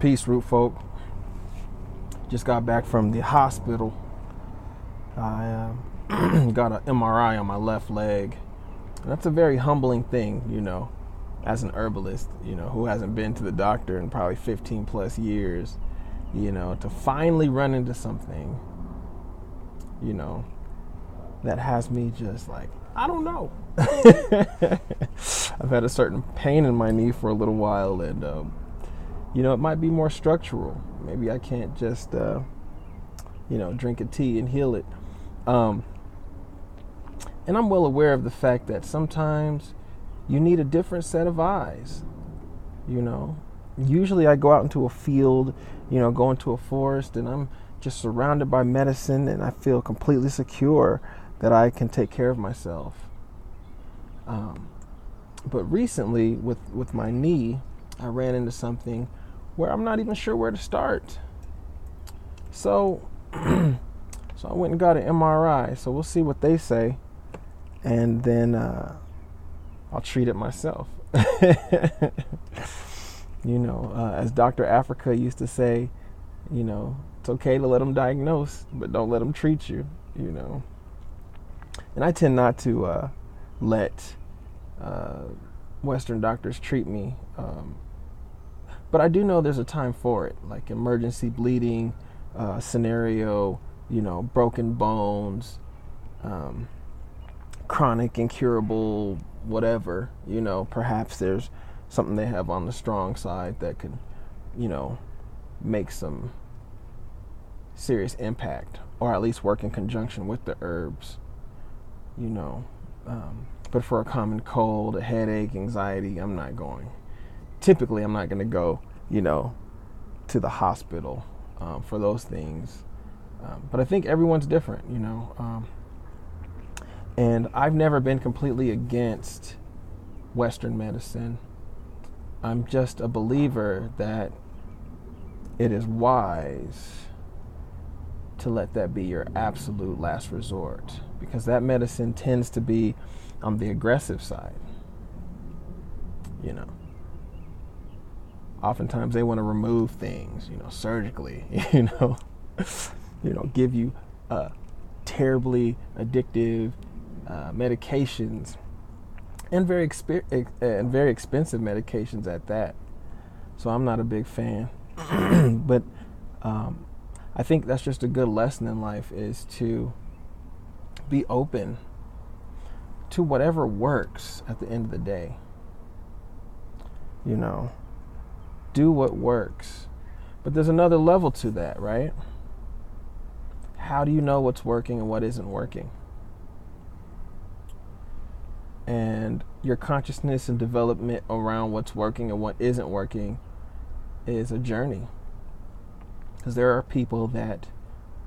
Peace, root folk. Just got back from the hospital. I got an MRI on my left leg. And that's a very humbling thing, as an herbalist, who hasn't been to the doctor in probably 15 plus years, to finally run into something, that has me just like, I don't know. I've had a certain pain in my knee for a little while, and it might be more structural. Maybe I can't just, drink a tea and heal it. And I'm well aware of the fact that sometimes you need a different set of eyes. Usually I go out into a field, go into a forest, and I'm just surrounded by medicine, and I feel completely secure that I can take care of myself. But recently, with my knee, I ran into something where I'm not even sure where to start. So I went and got an MRI. So we'll see what they say, and then I'll treat it myself. As Dr. Africa used to say, it's okay to let them diagnose, but don't let them treat you, And I tend not to let Western doctors treat me. But I do know there's a time for it, like emergency bleeding scenario, broken bones, chronic, incurable, whatever, perhaps there's something they have on the strong side that could, make some serious impact, or at least work in conjunction with the herbs, But for a common cold, a headache, anxiety, typically I'm not going to go, to the hospital for those things. But I think everyone's different, and I've never been completely against Western medicine. I'm just a believer that it is wise to let that be your absolute last resort, because that medicine tends to be on the aggressive side. Oftentimes they want to remove things, surgically, give you terribly addictive medications, and very expensive medications at that. So I'm not a big fan. But I think that's just a good lesson in life, is to be open to whatever works at the end of the day. Do what works. But there's another level to that, right? How do you know what's working and what isn't working? And your consciousness and development around what's working and what isn't working is a journey. Because there are people that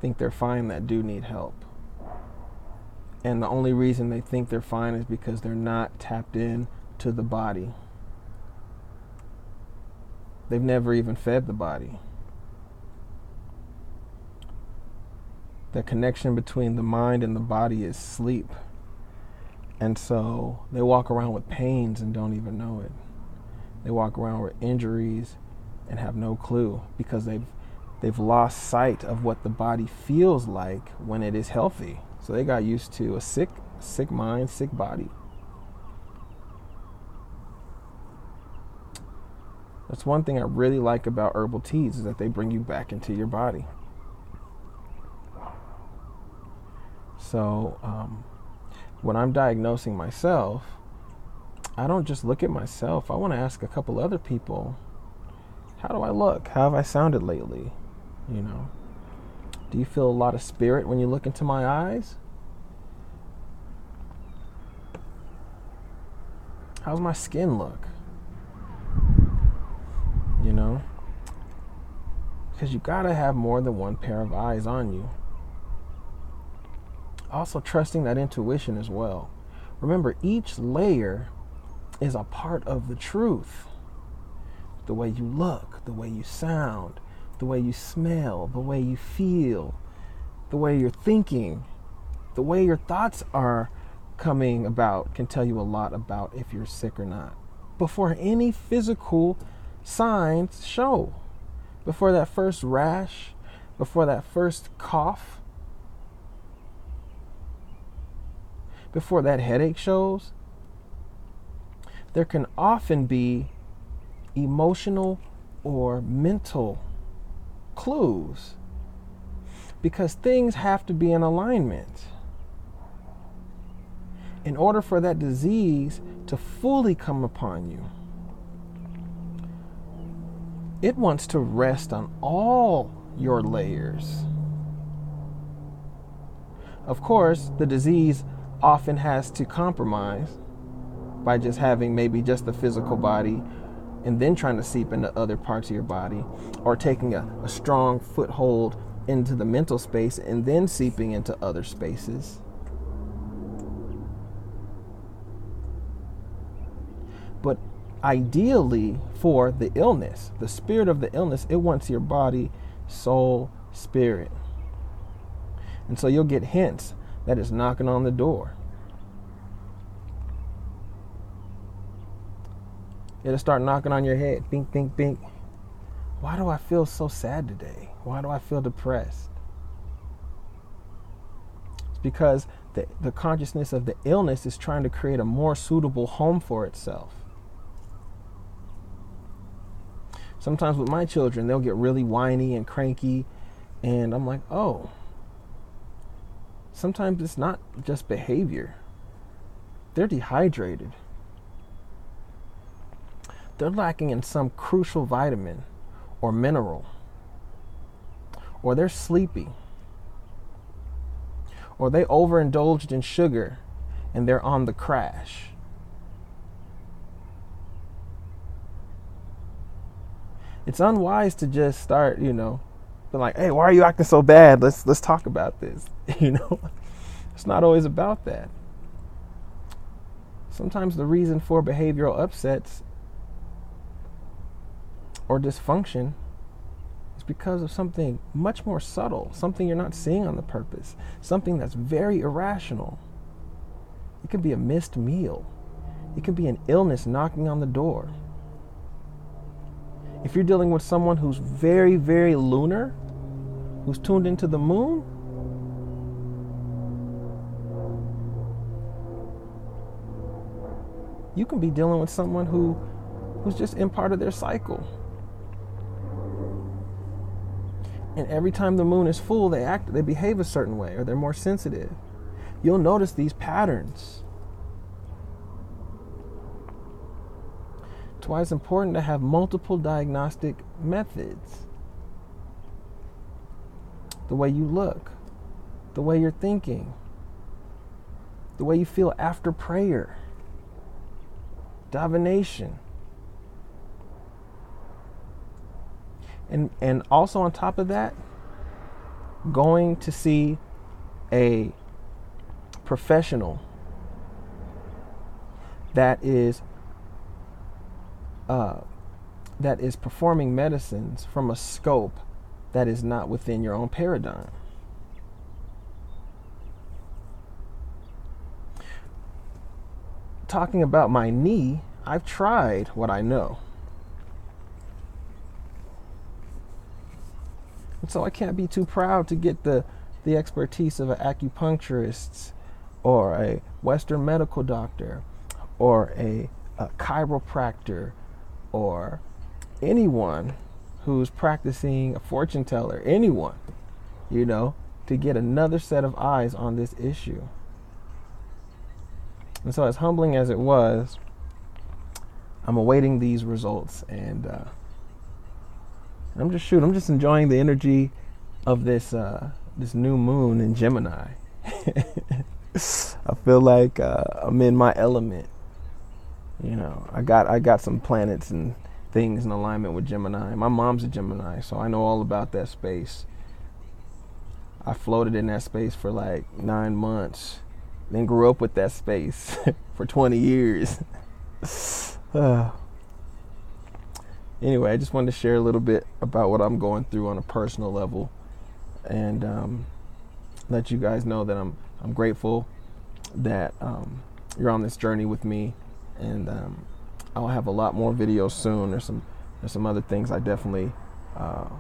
think they're fine that do need help. And the only reason they think they're fine is because they're not tapped in to the body. They've never even fed the body. The connection between the mind and the body is sleep. And so they walk around with pains and don't even know it. They walk around with injuries and have no clue, because they've lost sight of what the body feels like when it is healthy. So they got used to a sick mind, sick body. That's one thing I really like about herbal teas, is that they bring you back into your body. So when I'm diagnosing myself, I don't just look at myself. I want to ask a couple other people, how do I look? How have I sounded lately? Do you feel a lot of spirit when you look into my eyes? How's my skin look? Because you gotta have more than one pair of eyes on you. Also trusting that intuition as well. Remember, each layer is a part of the truth. The way you look, the way you sound, the way you smell, the way you feel, the way you're thinking, the way your thoughts are coming about can tell you a lot about if you're sick or not, before any physical signs show. before that first rash, before that first cough, before that headache shows, there can often be emotional or mental clues, because things have to be in alignment. In order for that disease to fully come upon you, it wants to rest on all your layers. Of course, the disease often has to compromise by just having maybe just the physical body and then trying to seep into other parts of your body, or taking a strong foothold into the mental space and then seeping into other spaces. But ideally, for the illness, the spirit of the illness, it wants your body, soul, spirit. And so you'll get hints that it's knocking on the door. It'll start knocking on your head. Bink, bink, bink. Why do I feel so sad today? Why do I feel depressed? It's because the consciousness of the illness is trying to create a more suitable home for itself. Sometimes with my children, they'll get really whiny and cranky, and I'm like, oh, sometimes it's not just behavior. They're dehydrated. They're lacking in some crucial vitamin or mineral, or they're sleepy, or they overindulged in sugar and they're on the crash. It's unwise to just start, be like, hey, why are you acting so bad? Let's talk about this. It's not always about that. Sometimes the reason for behavioral upsets or dysfunction is because of something much more subtle, something you're not seeing on the purpose, something that's very irrational. It could be a missed meal. It could be an illness knocking on the door. If you're dealing with someone who's very, very lunar, who's tuned into the moon, you can be dealing with someone who's just in part of their cycle. And every time the moon is full, they behave a certain way, or they're more sensitive. You'll notice these patterns. That's why it's important to have multiple diagnostic methods. The way you look, the way you're thinking, the way you feel after prayer, divination. And also on top of that, going to see a professional that is performing medicines from a scope that is not within your own paradigm. Talking about my knee, I've tried what I know. And so I can't be too proud to get the expertise of an acupuncturist or a Western medical doctor or a chiropractor or anyone who's practicing a fortune teller, anyone, to get another set of eyes on this issue. And so as humbling as it was, I'm awaiting these results, and I'm just enjoying the energy of this new moon in Gemini. I feel like I'm in my element. I got some planets and things in alignment with Gemini. My mom's a Gemini, so I know all about that space. I floated in that space for like 9 months, then grew up with that space for 20 years. Anyway, I just wanted to share a little bit about what I'm going through on a personal level, and let you guys know that I'm grateful that you're on this journey with me, and I'll have a lot more videos soon. There's some other things I definitely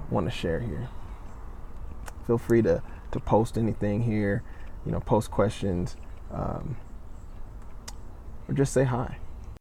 want to share here. Feel free to post anything here, post questions, or just say hi.